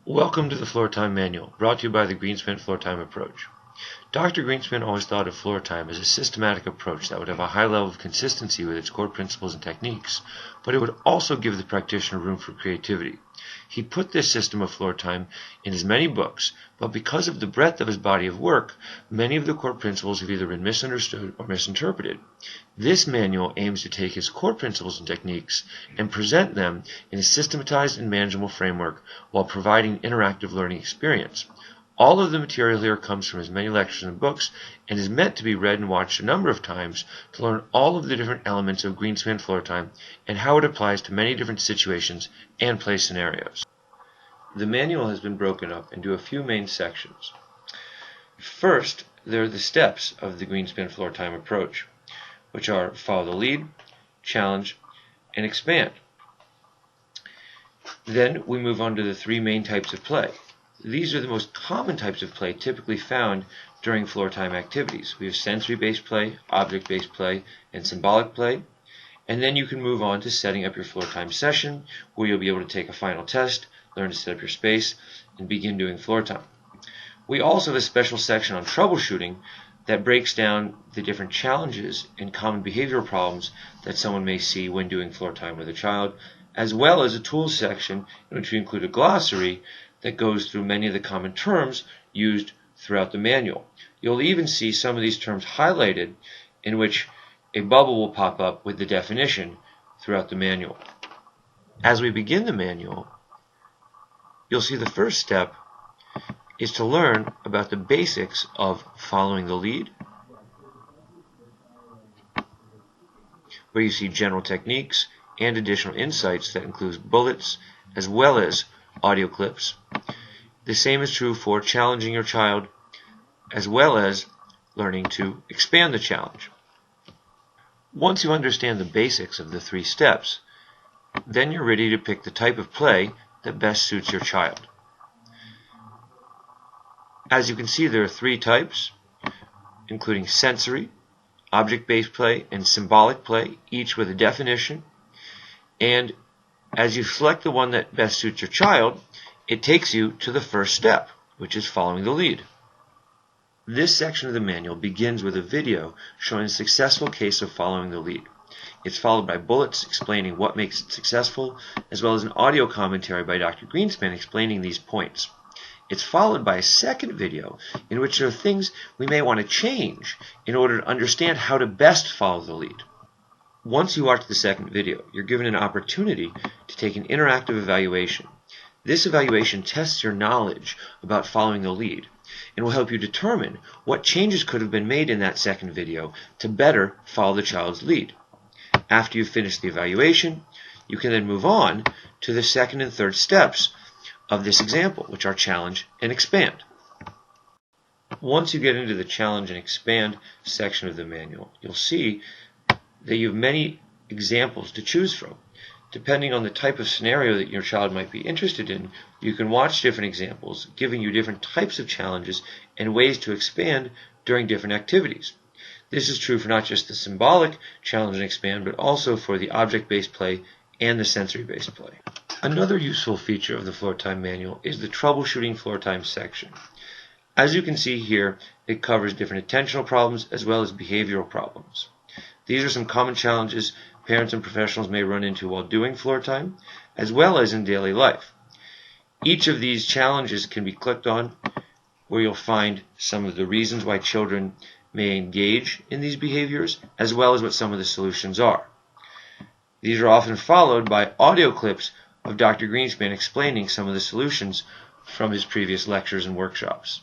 Welcome to the Floortime Manual, brought to you by the Greenspan Floortime approach. Dr. Greenspan always thought of Floortime as a systematic approach that would have a high level of consistency with its core principles and techniques, but it would also give the practitioner room for creativity. He put this system of Floortime in his many books, but because of the breadth of his body of work, many of the core principles have either been misunderstood or misinterpreted. This manual aims to take his core principles and techniques and present them in a systematized and manageable framework while providing an interactive learning experience. All of the material here comes from his many lectures and books and is meant to be read and watched a number of times to learn all of the different elements of Greenspan Floortime and how it applies to many different situations and play scenarios. The manual has been broken up into a few main sections. First, there are the steps of the Greenspan Floortime approach, which are follow the lead, challenge, and expand. Then we move on to the three main types of play. These are the most common types of play typically found during Floortime activities. We have sensory-based play, object-based play, and symbolic play. And then you can move on to setting up your Floortime session, where you'll be able to take a final test, learn to set up your space, and begin doing Floortime. We also have a special section on troubleshooting that breaks down the different challenges and common behavioral problems that someone may see when doing Floortime with a child, as well as a tools section in which we include a glossary that goes through many of the common terms used throughout the manual. You'll even see some of these terms highlighted in which a bubble will pop up with the definition throughout the manual. As we begin the manual, you'll see the first step is to learn about the basics of following the lead, where you see general techniques and additional insights that includes bullets as well as audio clips. The same is true for challenging your child as well as learning to expand the challenge. Once you understand the basics of the three steps, then you're ready to pick the type of play that best suits your child. As you can see, there are three types, including sensory, object-based play, and symbolic play, each with a definition. And as you select the one that best suits your child, it takes you to the first step, which is following the lead. This section of the manual begins with a video showing a successful case of following the lead. It's followed by bullets explaining what makes it successful, as well as an audio commentary by Dr. Greenspan explaining these points. It's followed by a second video in which there are things we may want to change in order to understand how to best follow the lead. Once you watch the second video, you're given an opportunity to take an interactive evaluation. This evaluation tests your knowledge about following the lead and will help you determine what changes could have been made in that second video to better follow the child's lead. After you've finished the evaluation, you can then move on to the second and third steps of this example, which are challenge and expand. Once you get into the challenge and expand section of the manual, you'll see that you have many examples to choose from. Depending on the type of scenario that your child might be interested in, you can watch different examples, giving you different types of challenges and ways to expand during different activities. This is true for not just the symbolic challenge and expand, but also for the object-based play and the sensory-based play. Another useful feature of the Floortime manual is the Troubleshooting Floortime section. As you can see here, it covers different attentional problems as well as behavioral problems. These are some common challenges parents and professionals may run into while doing Floortime, as well as in daily life. Each of these challenges can be clicked on, where you'll find some of the reasons why children may engage in these behaviors, as well as what some of the solutions are. These are often followed by audio clips of Dr. Greenspan explaining some of the solutions from his previous lectures and workshops.